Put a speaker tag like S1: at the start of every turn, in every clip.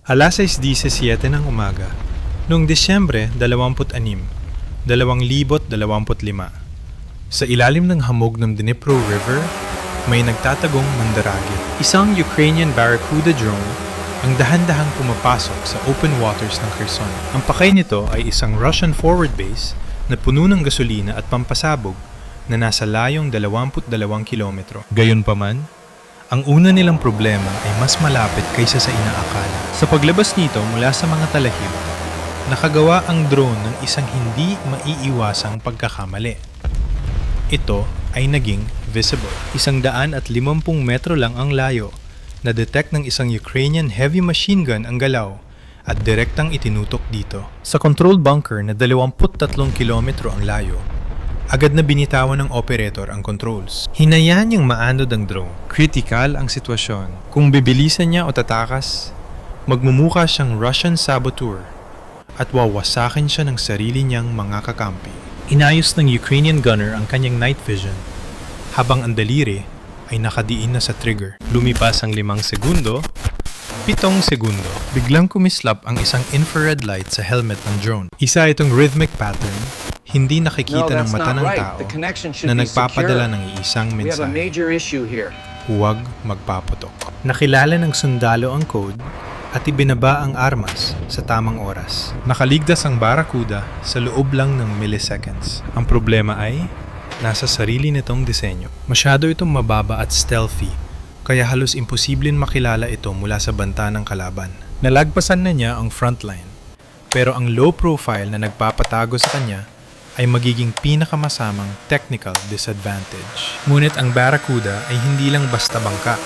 S1: Alas 6:17 ng umaga, noong Disyembre 26, 2025. Sa ilalim ng hamog ng Dnipro River, may nagtatagong mandaragit. Isang Ukrainian Barracuda drone ang dahan-dahang pumapasok sa open waters ng Kherson. Ang pakay nito ay isang Russian forward base na puno ng gasolina at pampasabog na nasa layong 22 kilometro. Gayunpaman, ang una nilang problema ay mas malapit kaysa sa inaakala. Sa paglabas nito mula sa mga talahib, nakagawa ang drone ng isang hindi maiiwasang pagkakamali. Ito ay naging visible. 150 metro lang ang layo. Na-detect ng isang Ukrainian heavy machine gun ang galaw at direktang itinutok dito. Sa control bunker na 23 kilometro ang layo, agad na binitawan ng operator ang controls. Hinayaan niyang maanod ang drone. Critical ang sitwasyon. Kung bibilisan niya o tatakas, magmumukha siyang Russian saboteur at wawasakin siya ng sarili niyang mga kakampi. Inayos ng Ukrainian gunner ang kanyang night vision habang ang daliri ay nakadiin na sa trigger. Lumipas ang 5 segundo, 7 segundo, biglang kumislap ang isang infrared light sa helmet ng drone. Isa itong rhythmic pattern, hindi nakikita ng mata ng tao na nagpapadala ng iisang mensahe. Huwag magpaputok. Nakilala ng sundalo ang code at ibinaba ang armas sa tamang oras. Nakaligtas ang Barracuda sa loob lang ng milliseconds. Ang problema ay nasa sarili nitong disenyo. Masyado itong mababa at stealthy, kaya halos imposibleng makilala ito mula sa banta ng kalaban. Nalagpasan na niya ang frontline, pero ang low profile na nagpapatago sa kanya ay magiging pinakamasamang technical disadvantage. Ngunit ang Barracuda ay hindi lang basta bangka.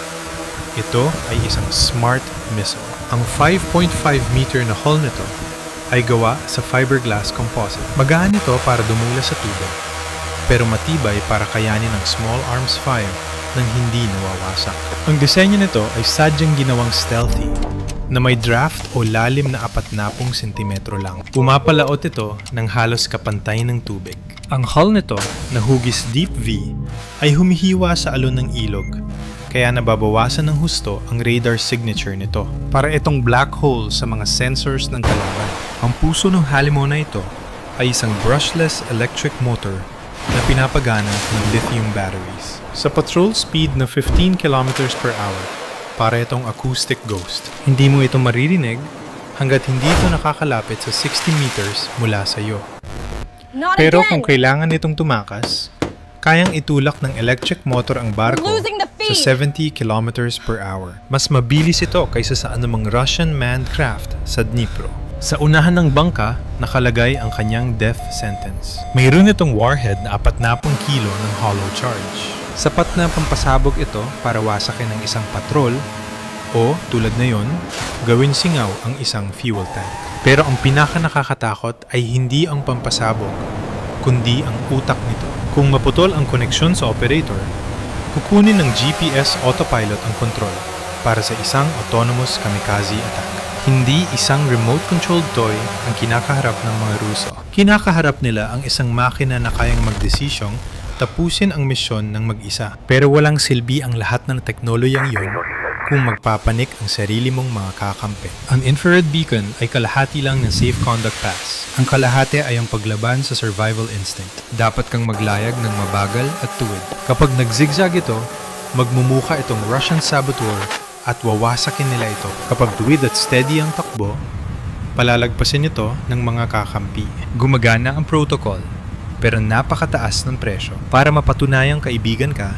S1: Ito ay isang smart missile. Ang 5.5 meter na hull nito ay gawa sa fiberglass composite. Magaan ito para dumula sa tubig, pero matibay para kayanin ng small arms fire nang hindi nawawasak. Ang disenyo nito ay sadyang ginawang stealthy, na may draft o lalim na 40 sentimetro lang. Pumapalaot ito ng halos kapantay ng tubig. Ang hull nito, na hugis deep V, ay humihiwa sa alon ng ilog, kaya nababawasan ng husto ang radar signature nito. Para itong black hole sa mga sensors ng kalaban. Ang puso ng halimo na ito ay isang brushless electric motor na pinapagana ng lithium batteries. Sa patrol speed na 15 kilometers per hour, para itong acoustic ghost. Hindi mo ito maririnig hanggat hindi ito nakakalapit sa 60 meters mula sa iyo. Pero kung kailangan itong tumakas, kayang itulak ng electric motor ang barko sa 70 kilometers per hour. Mas mabilis ito kaysa sa anumang Russian manned craft sa Dnipro. Sa unahan ng bangka, nakalagay ang kanyang death sentence. Mayroon itong warhead na 40 kilo ng hollow charge. Sapat na pampasabog ito para wasakin ang isang patrol o, tulad na yon, gawin singaw ang isang fuel tank. Pero ang pinaka-nakakatakot ay hindi ang pampasabog, kundi ang utak nito. Kung maputol ang koneksyon sa operator, kukunin ng GPS autopilot ang kontrol para sa isang autonomous kamikaze attack. Hindi isang remote-controlled toy ang kinakaharap ng mga Ruso. Kinakaharap nila ang isang makina na kayang magdesisyong tapusin ang misyon ng mag-isa. Pero walang silbi ang lahat ng teknolohiyang yun kung magpapanik ang sarili mong mga kakampi. Ang infrared beacon ay kalahati lang ng safe conduct pass. Ang kalahati ay ang paglaban sa survival instinct. Dapat kang maglayag ng mabagal at tuwid. Kapag nag-zigzag ito, magmumukha itong Russian saboteur at wawasakin nila ito. Kapag tuwid at steady ang takbo, palalagpasin ito ng mga kakampi. Gumagana ang protocol, pero napakataas ng presyo. Para mapatunayang kaibigan ka,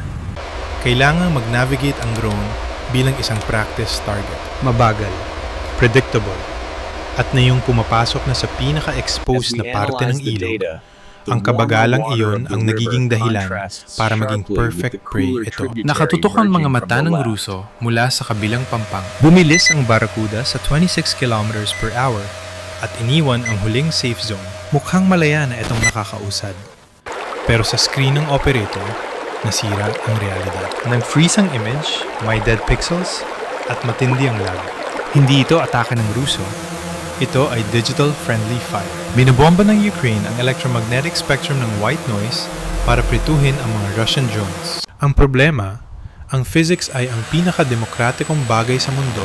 S1: kailangang mag-navigate ang drone bilang isang practice target. Mabagal, predictable, at na yung pumapasok na sa pinaka-exposed na parte ng ilog, ang kabagalang iyon ang nagiging dahilan para maging perfect prey ito. Nakatutok ang mga mata ng Ruso mula sa kabilang pampang. Bumilis ang Barracuda sa 26 kilometers per hour at iniwan ang huling safe zone. Mukhang malaya na itong nakakausad. Pero sa screen ng operator, nasira ang realidad. Nag-freeze ang image, may dead pixels, at matindi ang lag. Hindi ito atake ng Ruso. Ito ay digital-friendly fire. Binobomba ng Ukraine ang electromagnetic spectrum ng white noise para prituhin ang mga Russian drones. Ang problema, ang physics ay ang pinakademokratikong bagay sa mundo,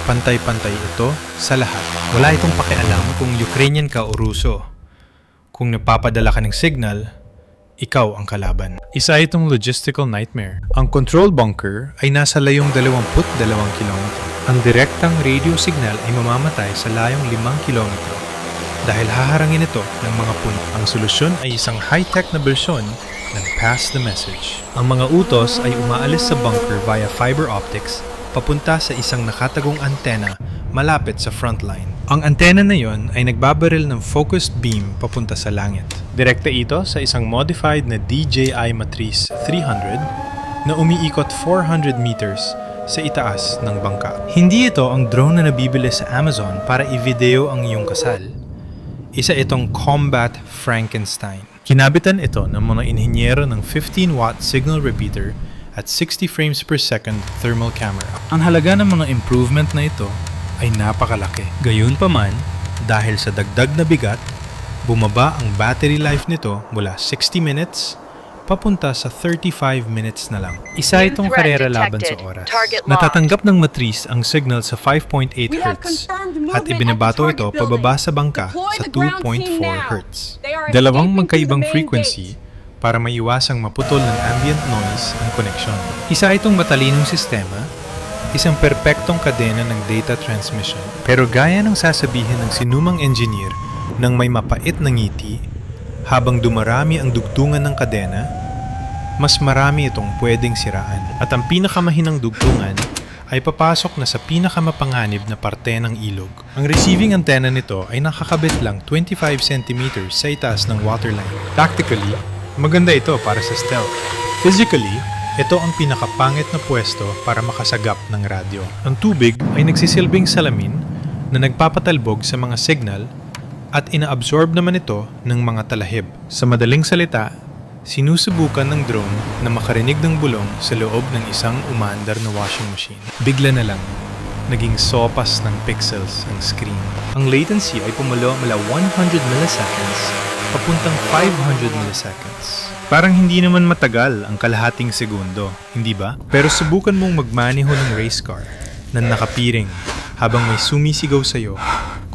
S1: pantay-pantay ito sa lahat. Wala itong pakialam kung Ukrainian ka o Ruso. Kung napapadala ka ng signal, ikaw ang kalaban. Isa itong logistical nightmare. Ang control bunker ay nasa layong 22 kilometro. Ang direktang radio signal ay mamamatay sa layong 5 kilometro dahil haharangin ito ng mga puno. Ang solusyon ay isang high-tech na bersyon ng Pass the Message. Ang mga utos ay umaalis sa bunker via fiber optics papunta sa isang nakatagong antena malapit sa frontline. Ang antena na yon ay nagbabaril ng focused beam papunta sa langit. Direkta ito sa isang modified na DJI Matrice 300 na umiikot 400 meters sa itaas ng bangka. Hindi ito ang drone na nabibili sa Amazon para i-video ang iyong kasal. Isa itong Combat Frankenstein. Kinabitan ito ng mga inhinyero ng 15-watt signal repeater at 60 frames per second thermal camera. Ang halaga ng mga improvement na ito ay napakalaki. Gayunpaman, dahil sa dagdag na bigat, bumaba ang battery life nito mula 60 minutes papunta sa 35 minutes na lang. Isa itong karera laban sa oras. Natatanggap ng matrice ang signal sa 5.8 Hz at ibinabato ito pababa sa bangka sa 2.4 Hz. Dalawang magkaibang frequency para maiwasang maputol ng ambient noise ang koneksyon. Isa itong matalinong sistema, isang perpektong kadena ng data transmission. Pero gaya ng sasabihin ng sinumang engineer nang may mapait na ngiti, habang dumarami ang dugtungan ng kadena, mas marami itong pwedeng siraan. At ang pinakamahinang dugtungan ay papasok na sa pinakamapanganib na parte ng ilog. Ang receiving antenna nito ay nakakabit lang 25 cm sa itaas ng waterline. Tactically, maganda ito para sa stealth. Physically, ito ang pinakapangit na pwesto para makasagap ng radyo. Ang tubig ay nagsisilbing salamin na nagpapatalbog sa mga signal at inaabsorb naman ito ng mga talahib. Sa madaling salita, sinusubukan ng drone na makarinig ng bulong sa loob ng isang umaandar na washing machine. Bigla na lang, naging sopas ng pixels ang screen. Ang latency ay pumulo mula 100 milliseconds papuntang 500 milliseconds. Parang hindi naman matagal ang kalahating segundo, hindi ba? Pero subukan mong magmaneho ng race car na nakapiring habang may sumisigaw sa'yo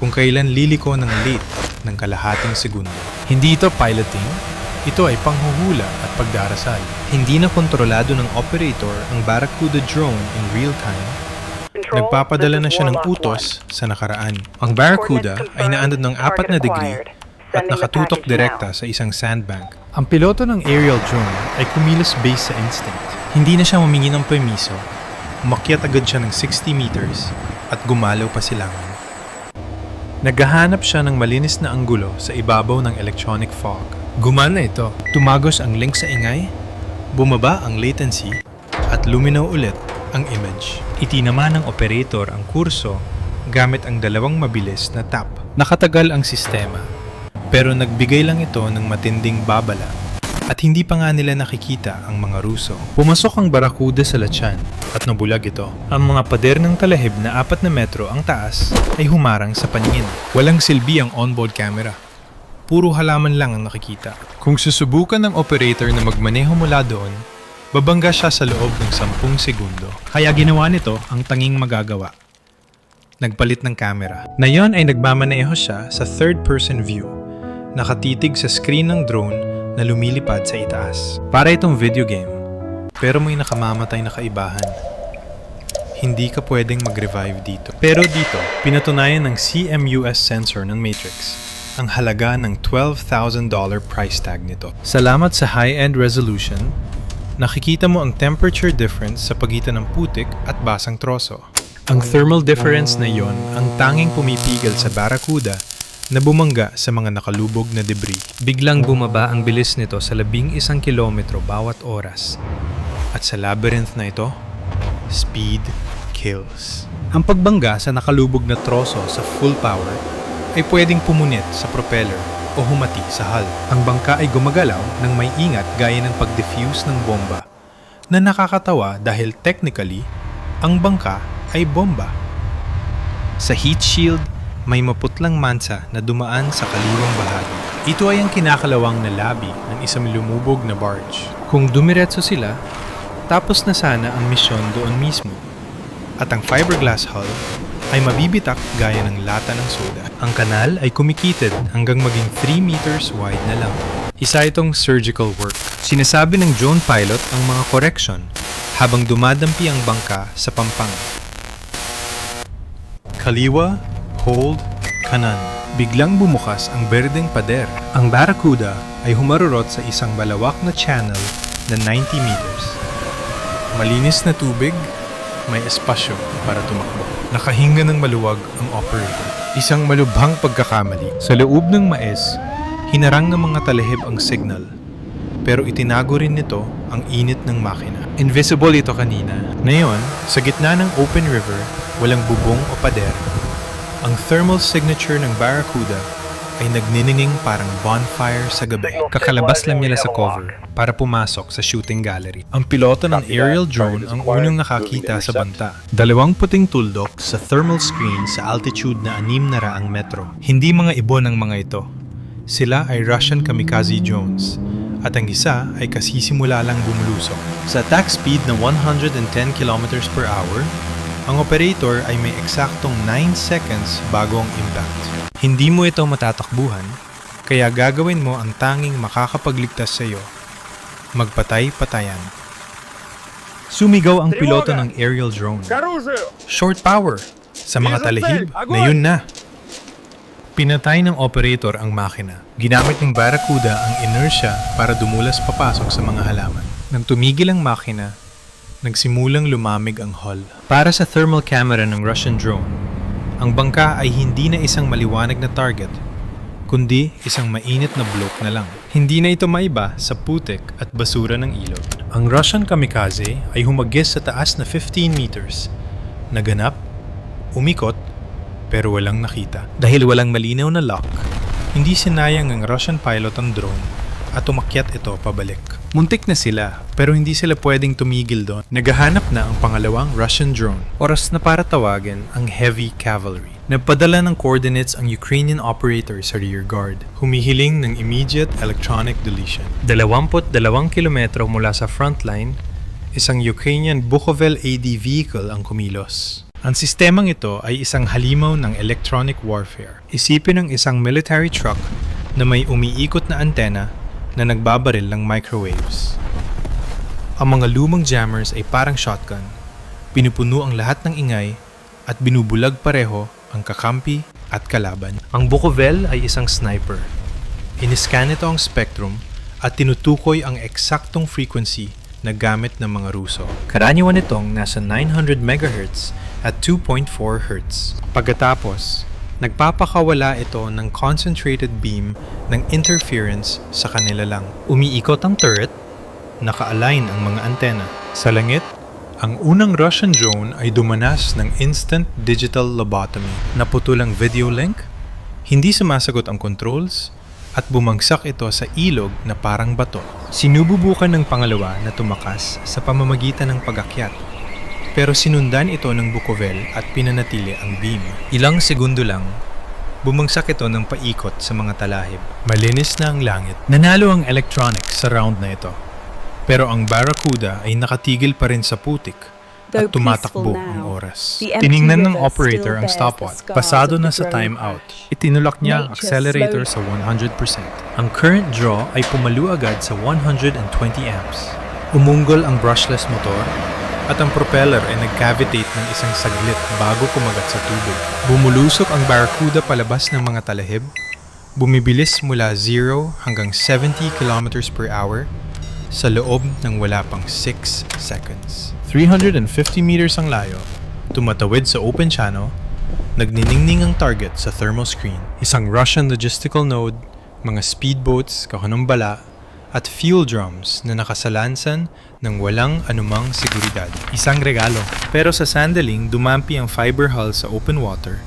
S1: kung kailan liliko ng late ng kalahating segundo. Hindi ito piloting, ito ay panghuhula at pagdarasal. Hindi na kontrolado ng operator ang Barracuda drone in real time. Nagpapadala na siya ng utos sa nakaraan. Ang Barracuda ay naandun ng 4 na degree at nakatutok direkta sa isang sandbank. Ang piloto ng aerial drone ay kumilos based sa instinct. Hindi na siya humingi ng permiso, umakyat agad siya ng 60 meters at gumalaw pa silangan. Naghahanap siya ng malinis na anggulo sa ibabaw ng electronic fog. Gumana ito. Tumagos ang link sa ingay, bumaba ang latency, at luminaw ulit ang image. Itinama ng operator ang kurso gamit ang dalawang mabilis na tap. Nakatagal ang sistema, pero nagbigay lang ito ng matinding babala at hindi pa nga nila nakikita ang mga Ruso. Pumasok ang Barracuda sa Lachan at nabulag ito. Ang mga pader ng talahib na 4 na metro ang taas ay humarang sa paningin. Walang silbi ang onboard camera. Puro halaman lang ang nakikita. Kung susubukan ng operator na magmaneho mula doon, babangga siya sa loob ng 10 segundo. Kaya ginawa nito ang tanging magagawa. Nagpalit ng camera. Na yon ay nagmamaneho siya sa third-person view, nakatitig sa screen ng drone na lumilipad sa itaas. Para itong video game, pero may nakamamatay na kaibahan. Hindi ka pwedeng mag-revive dito. Pero dito, pinatunayan ng CMUS sensor ng Matrix ang halaga ng $12,000 price tag nito. Salamat sa high-end resolution, nakikita mo ang temperature difference sa pagitan ng putik at basang troso. Ang thermal difference na yon ang tanging pumipigil sa Barracuda na bumangga sa mga nakalubog na debris. Biglang bumaba ang bilis nito sa 11 kilometro bawat oras. At sa labyrinth na ito, speed kills. Ang pagbangga sa nakalubog na troso sa full power ay pwedeng pumunit sa propeller o humati sa hull. Ang bangka ay gumagalaw ng may ingat gaya ng pag-defuse ng bomba na nakakatawa dahil technically, ang bangka ay bomba. Sa heat shield, may maputlang mansa na dumaan sa kaliwang bahagi. Ito ay ang kinakalawang na labi ng isang lumubog na barge. Kung dumiretso sila, tapos na sana ang misyon doon mismo. At ang fiberglass hull ay mabibitak gaya ng lata ng soda. Ang kanal ay kumikitid hanggang maging 3 meters wide na lang. Isa itong surgical work. Sinasabi ng drone pilot ang mga correction habang dumadampi ang bangka sa pampang. Kaliwa, hold, kanan. Biglang bumukas ang berdeng pader. Ang Barracuda ay humarurot sa isang malawak na channel na 90 meters. Malinis na tubig, may espasyo para tumakbo. Nakahinga ng maluwag ang operator. Isang malubhang pagkakamali. Sa loob ng mais, hinarang ng mga talihib ang signal. Pero itinago rin nito ang init ng makina. Invisible ito kanina. Ngayon, sa gitna ng open river, walang bubong o pader. Ang thermal signature ng Barracuda ay nagnininging parang bonfire sa gabi. Kakalabas lang nila sa cover para pumasok sa shooting gallery. Ang piloto ng aerial drone ang unang nakakita sa banta. Dalawang puting tuldok sa thermal screen sa altitude na 600 metro. Hindi mga ibon ang mga ito. Sila ay Russian kamikaze drones at ang isa ay kasisimula lang bumulusok. Sa attack speed na 110 km per hour, ang operator ay may eksaktong 9 seconds bago ang impact. Hindi mo ito matatakbuhan, kaya gagawin mo ang tanging makakapagligtas sa iyo. Magpatay-patayan. Sumigaw ang piloto ng aerial drone. Short power! Sa mga talihib, na yun na. Pinatay ng operator ang makina. Ginamit ng Barracuda ang inertia para dumulas papasok sa mga halaman. Nang tumigil ang makina, nagsimulang lumamig ang hull. Para sa thermal camera ng Russian drone, ang bangka ay hindi na isang maliwanag na target, kundi isang mainit na bloke na lang. Hindi na ito maiba sa putik at basura ng ilog. Ang Russian kamikaze ay humagis sa taas na 15 meters. Naganap, umikot, pero walang nakita. Dahil walang malinaw na lock, hindi sinayang ng Russian pilot ang drone at umakyat ito pabalik. Muntik na sila, pero hindi sila pwedeng tumigil doon. Naghahanap na ang pangalawang Russian drone. Oras na para tawagin ang heavy cavalry. Nagpadala ng coordinates ang Ukrainian operator sa rear guard, humihiling ng immediate electronic deletion. 22 kilometro mula sa frontline, isang Ukrainian Bukovel AD vehicle ang kumilos. Ang sistemang ito ay isang halimaw ng electronic warfare. Isipin ng isang military truck na may umiikot na antena na nagbabaril ng microwaves. Ang mga lumang jammers ay parang shotgun. Pinupuno ang lahat ng ingay at binubulag pareho ang kakampi at kalaban. Ang Bukovel ay isang sniper. Iniscan ito ang spectrum at tinutukoy ang eksaktong frequency na gamit ng mga Ruso. Karaniwan itong nasa 900 MHz at 2.4 Hz. Pagkatapos, nagpapakawala ito ng concentrated beam ng interference sa kanila lang. Umiikot ang turret, naka-align ang mga antena. Sa langit, ang unang Russian drone ay dumanas ng instant digital lobotomy. Naputol ang video link, hindi sumasagot ang controls, at bumagsak ito sa ilog na parang bato. Sinububukan ng pangalawa na tumakas sa pamamagitan ng pag-akyat. Pero sinundan ito ng Bukovel at pinanatili ang beam. Ilang segundo lang, bumagsak ito ng paikot sa mga talahib. Malinis na ang langit. Nanalo ang electronics sa round na ito. Pero ang Barracuda ay nakatigil pa rin sa putik at tumatakbo ang oras. Tiningnan ng operator ang stopwatch. Pasado na sa timeout. Itinulak niya ang accelerator sa 100%. Ang current draw ay pumalu agad sa 120 amps. Umunggol ang brushless motor at ang propeller ay nag-cavitate ng isang saglit bago kumagat sa tubig. Bumulusok ang Barracuda palabas ng mga talahib, bumibilis mula 0 hanggang 70 km per hour sa loob ng wala pang 6 seconds. 350 meters ang layo, tumatawid sa open channel, nagniningning ang target sa thermal screen. Isang Russian logistical node, mga speedboats, kahonong bala, at fuel drums na nakasalansan ng walang anumang seguridad. Isang regalo. Pero sa sandaling, dumampi ang fiber hull sa open water,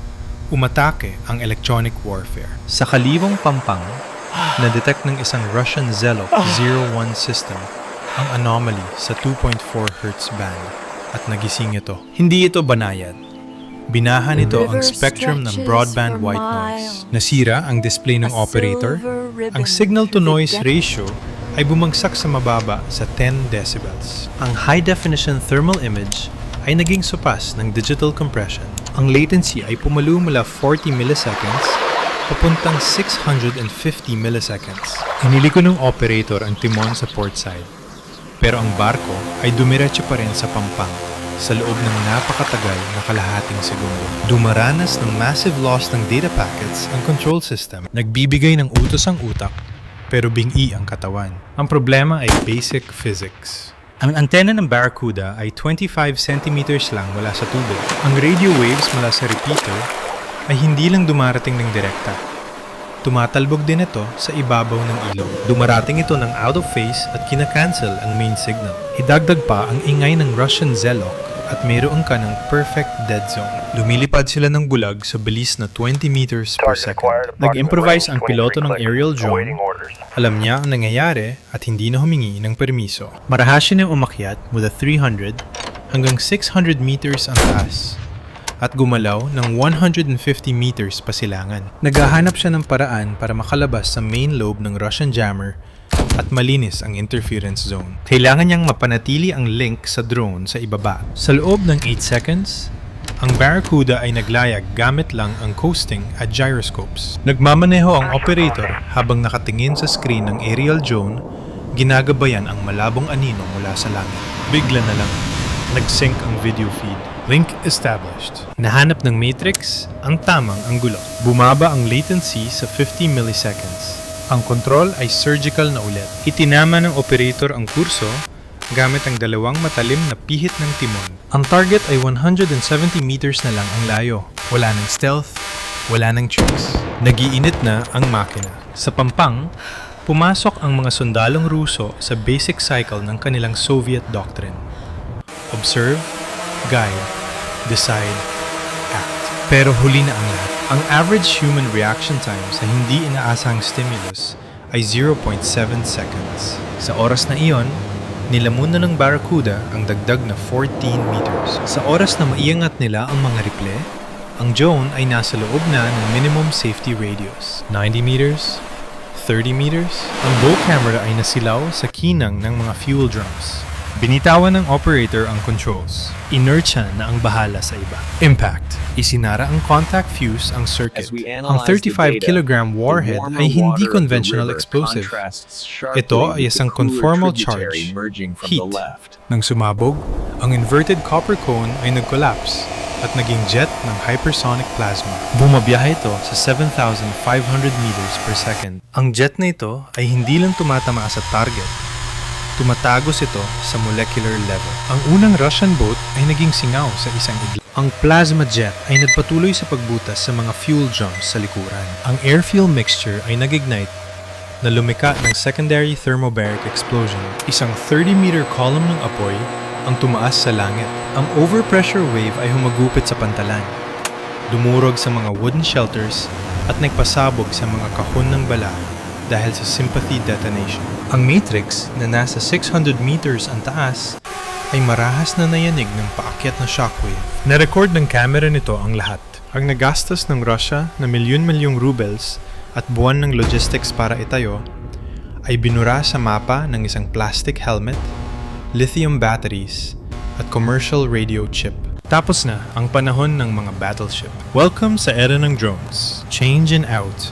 S1: umatake ang electronic warfare. Sa kaliwang pampang, na-detect ng isang Russian Zelok 01 system ang anomaly sa 2.4 Hz band at nagising ito. Hindi ito banayad. Binahan nito ang spectrum ng broadband white noise. Nasira ang display ng operator. Ang signal-to-noise ratio ay bumagsak sa mababa sa 10 decibels. Ang high-definition thermal image ay naging supas ng digital compression. Ang latency ay pumalo mula 40 milliseconds papuntang 650 milliseconds. Iniliko ng operator ang timon sa port side. Pero ang barko ay dumiretso pa rin sa pampang sa loob ng napakatagal na kalahating segundo. Dumaranas ng massive loss ng data packets ang control system. Nagbibigay ng utos ang utak, pero bingi ang katawan. Ang problema ay basic physics. Ang antena ng Barracuda ay 25 centimeters lang mula sa tubig. Ang radio waves mula sa repeater ay hindi lang dumarating ng direkta. Tumatalbog din ito sa ibabaw ng ilog. Dumarating ito ng out of phase at kinakancel ang main signal. Idagdag pa ang ingay ng Russian Zelok at mayroon ka ng perfect dead zone. Lumilipad sila ng bulag sa bilis na 20 meters per second. Nag-improvise ang piloto ng aerial drone. Alam niya ang nangyayari at hindi na humingi ng permiso. Marahasin niyang umakyat mula 300 hanggang 600 meters ang taas at gumalaw ng 150 meters pasilangan. Naghahanap siya ng paraan para makalabas sa main lobe ng Russian jammer at malinis ang interference zone. Kailangan niyang mapanatili ang link sa drone sa ibaba. Sa loob ng 8 seconds, ang Barracuda ay naglayag gamit lang ang coasting at gyroscopes. Nagmamaneho ang operator habang nakatingin sa screen ng aerial drone, ginagabayan ang malabong anino mula sa langit. Bigla na lang, nag-sync ang video feed. Link established. Nahanap ng Matrix ang tamang anggulo. Bumaba ang latency sa 50 milliseconds. Ang control ay surgical na ulit. Itinama ng operator ang kurso gamit ang dalawang matalim na pihit ng timon. Ang target ay 170 meters na lang ang layo. Wala ng stealth, wala ng tricks. Nagiinit na ang makina. Sa pampang, pumasok ang mga sundalong Ruso sa basic cycle ng kanilang Soviet doctrine. Observe, guide, decide, act. Pero huli na ang lahat. Ang average human reaction time sa hindi inaasahang stimulus ay 0.7 seconds. Sa oras na iyon, nilamon na ng Barracuda ang dagdag na 14 meters. Sa oras na maiangat nila ang mga riple, ang drone ay nasa loob na ng minimum safety radius. 90 meters, 30 meters. Ang bow camera ay nasilaw sa kinang ng mga fuel drums. Binitawan ng operator ang controls. Inertia na ang bahala sa iba. Impact. Isinara ang contact fuse ang circuit. Ang 35 kilogram warhead ay hindi conventional explosive. Ito ay isang conformal charge, heat. Nang sumabog, ang inverted copper cone ay nag-collapse at naging jet ng hypersonic plasma. Bumabiyahe ito sa 7,500 meters per second. Ang jet na ito ay hindi lang tumatama sa target, tumatagos ito sa molecular level. Ang unang Russian boat ay naging singaw sa isang igla. Ang plasma jet ay nagpatuloy sa pagbutas sa mga fuel drums sa likuran. Ang air-fuel mixture ay nag-ignite na lumika ng secondary thermobaric explosion. Isang 30-meter column ng apoy ang tumaas sa langit. Ang overpressure wave ay humagupit sa pantalan, dumurog sa mga wooden shelters at nagpasabog sa mga kahon ng bala dahil sa sympathy detonation. Ang Matrix na nasa 600 meters ang taas ay marahas na nayanig ng paakyat na shockwave. Na-record ng camera nito ang lahat. Ang nagastos ng Russia na milyon-milyong rubles at buwan ng logistics para itayo ay binura sa mapa ng isang plastic helmet, lithium batteries at commercial radio chip. Tapos na ang panahon ng mga battleship. Welcome sa era ng drones. Change and out.